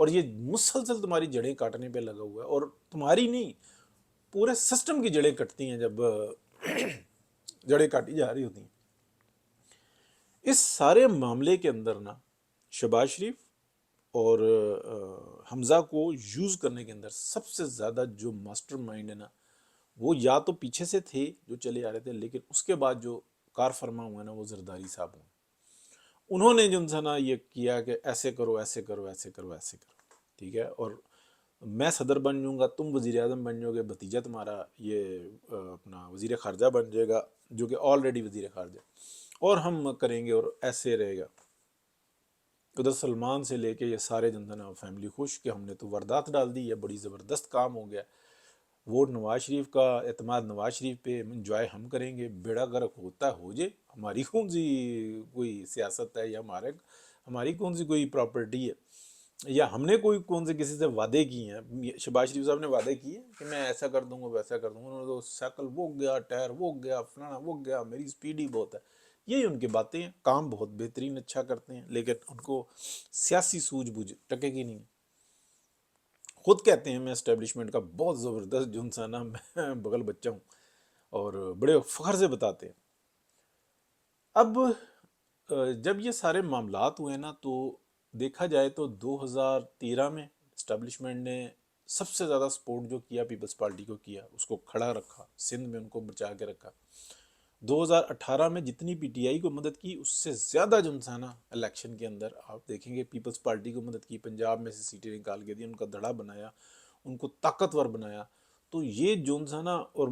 اور یہ مسلسل تمہاری جڑیں کاٹنے پہ لگا ہوا ہے، اور تمہاری نہیں، پورے سسٹم کی جڑیں کٹتی ہیں جب جڑیں کاٹی جا رہی ہوتی ہیں۔ اس سارے معاملے کے اندر نا شہباز شریف اور حمزہ کو یوز کرنے کے اندر سب سے زیادہ جو ماسٹر مائنڈ ہے نا، وہ یا تو پیچھے سے تھے جو چلے آ رہے تھے، لیکن اس کے بعد جو کار فرما ہوا ہے نا وہ زرداری صاحب ہوں۔ انہوں نے جو ہے نا یہ کیا کہ ایسے کرو ایسے کرو ایسے کرو ایسے کرو، ٹھیک ہے، اور میں صدر بن جاؤں گا، تم وزیر اعظم بن جاؤ گے، بھتیجا تمہارا یہ اپنا وزیر خارجہ بن جائے گا جو کہ آلریڈی وزیر خارجہ، اور ہم کریں گے، اور ایسے رہے گا۔ ادھر سلمان سے لے کے یہ سارے جو ہے نا فیملی خوش کہ ہم نے تو واردات ڈال دی ہے، بڑی زبردست کام ہو گیا، ووٹ نواز شریف کا، اعتماد نواز شریف پہ، انجوائے ہم کریں گے، بیڑا غرق ہوتا ہے ہو جائے، ہماری کون سی کوئی سیاست ہے، یا ہماری کون سی کوئی پراپرٹی ہے، یا ہم نے کوئی کون سے کسی سے وعدے کیے ہیں۔ شہباز شریف صاحب نے وعدے کیے کہ میں ایسا کر دوں گا ویسا کر دوں گا، انہوں نے تو سائیکل وہ گیا، ٹائر وہ گیا، فلانا وہ گیا، میری سپیڈ ہی بہت ہے، یہی ان کی باتیں ہیں۔ کام بہت بہترین اچھا کرتے ہیں، لیکن ان کو سیاسی سوجھ بوجھ ٹکے گی نہیں۔ خود کہتے ہیں میں اسٹیبلشمنٹ کا بہت زبردست جو انسان ہے، میں بغل بچہ ہوں، اور بڑے فخر سے بتاتے ہیں۔ اب جب یہ سارے معاملات ہوئے نا تو دیکھا جائے تو 2013 میں اسٹیبلشمنٹ نے سب سے زیادہ سپورٹ جو کیا پیپلز پارٹی کو کیا، اس کو کھڑا رکھا، سندھ میں ان کو بچا کے رکھا۔ 2018 میں جتنی پی ٹی آئی کو مدد کی اس سے زیادہ جو ہے نا الیکشن کے اندر آپ دیکھیں گے پیپلز پارٹی کو مدد کی، پنجاب میں سے سیٹیں نکال کے دی، ان کا دڑا بنایا، ان کو طاقتور بنایا۔ تو یہ جو ہے نا، اور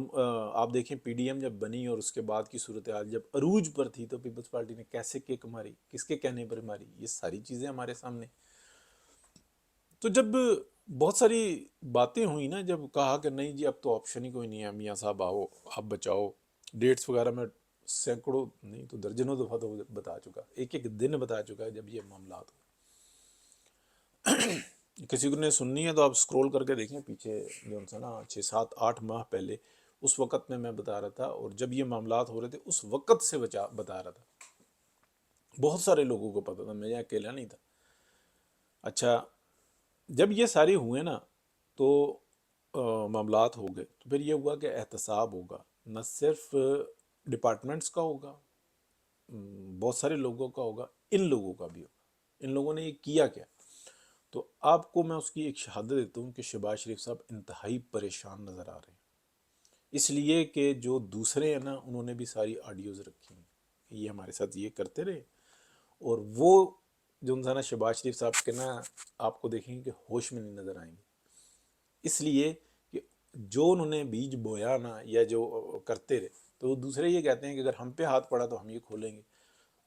آپ دیکھیں پی ڈی ایم جب بنی اور اس کے بعد کی صورتحال جب عروج پر تھی تو پیپلز پارٹی نے کیسے کیک ماری، کس کے کہنے پر ماری، یہ ساری چیزیں ہمارے سامنے۔ تو جب بہت ساری باتیں ہوئی نا، جب کہا کہ نہیں جی اب تو آپشن ہی کوئی نہیں ہے، میاں صاحب آؤ آپ بچاؤ، ڈیٹس وغیرہ میں سینکڑوں نہیں تو درجنوں دفعہ تو بتا چکا، ایک ایک دن بتا چکا ہے جب یہ معاملات ہوئے۔ کسی کو نے سننی ہے تو آپ سکرول کر کے دیکھیں پیچھے جو ہے نا 6 7 8 ماہ پہلے، اس وقت میں بتا رہا تھا، اور جب یہ معاملات ہو رہے تھے اس وقت سے بتا رہا تھا، بہت سارے لوگوں کو پتا تھا، میں اکیلا نہیں تھا۔ اچھا جب یہ سارے ہوئے نا تو معاملات ہو گئے، تو پھر یہ ہوا کہ احتساب ہوگا، نہ صرف ڈپارٹمنٹس کا ہوگا، بہت سارے لوگوں کا ہوگا، ان لوگوں کا بھی ہوگا، ان لوگوں نے یہ کیا کیا۔ تو آپ کو میں اس کی ایک شہادت دیتا ہوں کہ شہباز شریف صاحب انتہائی پریشان نظر آ رہے ہیں، اس لیے کہ جو دوسرے ہیں نا انہوں نے بھی ساری آڈیوز رکھی ہیں کہ یہ ہمارے ساتھ یہ کرتے رہے، اور وہ جو ہے نا شہباز شریف صاحب کے نا آپ کو دیکھیں گے کہ ہوش میں نہیں نظر آئیں گے، اس لیے کہ جو انہوں نے بیج بویا نا یا جو کرتے رہے، تو دوسرے یہ کہتے ہیں کہ اگر ہم پہ ہاتھ پڑا تو ہم یہ کھولیں گے۔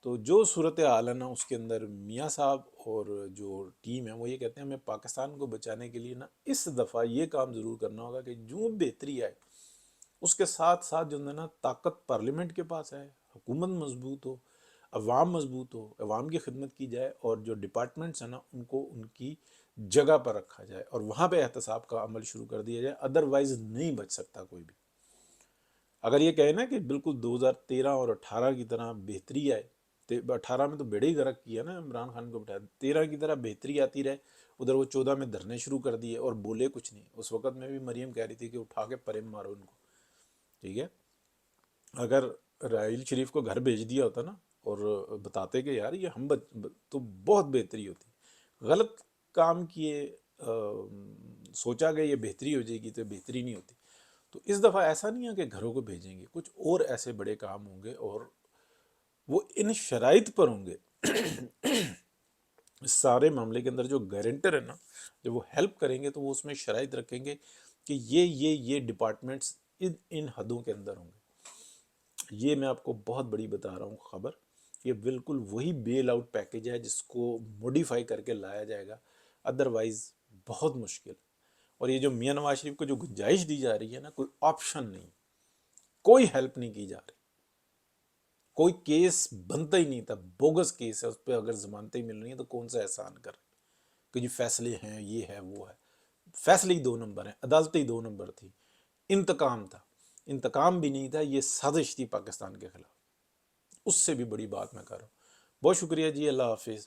تو جو صورت حال ہے نا اس کے اندر میاں صاحب اور جو ٹیم ہے وہ یہ کہتے ہیں ہمیں پاکستان کو بچانے کے لیے نا اس دفعہ یہ کام ضرور کرنا ہوگا کہ جو بہتری آئے اس کے ساتھ ساتھ جو ہے نا طاقت پارلیمنٹ کے پاس ہے، حکومت مضبوط ہو، عوام مضبوط ہو، عوام کی خدمت کی جائے، اور جو ڈپارٹمنٹس ہیں نا ان کو ان کی جگہ پر رکھا جائے اور وہاں پہ احتساب کا عمل شروع کر دیا جائے، ادروائز نہیں بچ سکتا کوئی بھی۔ اگر یہ کہے نا کہ بالکل 2013 اور 18 کی طرح بہتری آئے، 18 میں تو بیڑے ہی غرق کیا نا عمران خان کو بٹھایا، 13 کی طرح بہتری آتی رہے، ادھر وہ 14 میں دھرنے شروع کر دیے اور بولے کچھ نہیں۔ اس وقت میں بھی مریم کہہ رہی تھی کہ اٹھا کے پرے مارو ان کو، ٹھیک ہے۔ اگر راحیل شریف کو گھر بھیج دیا ہوتا نا اور بتاتے کہ یار یہ ہم تو بہت بہتری ہوتی، غلط کام کیے، سوچا کہ یہ بہتری ہو جائے گی تو بہتری نہیں ہوتی۔ تو اس دفعہ ایسا نہیں ہے کہ گھروں کو بھیجیں گے، کچھ اور ایسے بڑے کام ہوں گے اور وہ ان شرائط پر ہوں گے۔ اس سارے معاملے کے اندر جو گارنٹر ہے نا، جب وہ ہیلپ کریں گے تو وہ اس میں شرائط رکھیں گے کہ یہ ڈپارٹمنٹس ان حدوں کے اندر ہوں گے۔ یہ میں آپ کو بہت بڑی بتا رہا ہوں خبر، یہ بالکل وہی بیل آؤٹ پیکج ہے جس کو موڈیفائی کر کے لایا جائے گا، ادروائز بہت مشکل۔ اور یہ جو میاں نواز شریف کو جو گنجائش دی جا رہی ہے نا، کوئی آپشن نہیں، کوئی ہیلپ نہیں کی جا رہی، کوئی کیس بنتا ہی نہیں تھا، بوگس کیس ہے، اس پہ اگر ضمانتیں مل رہی ہیں تو کون سا احسان کر کہ جی فیصلے ہیں، یہ ہے وہ ہے، فیصلے ہی 2 نمبر ہیں، عدالتیں ہی 2 نمبر تھی، انتقام تھا، انتقام بھی نہیں تھا، یہ سازش تھی پاکستان کے خلاف، اس سے بھی بڑی بات میں کر رہا ہوں۔ بہت شکریہ جی، اللہ حافظ۔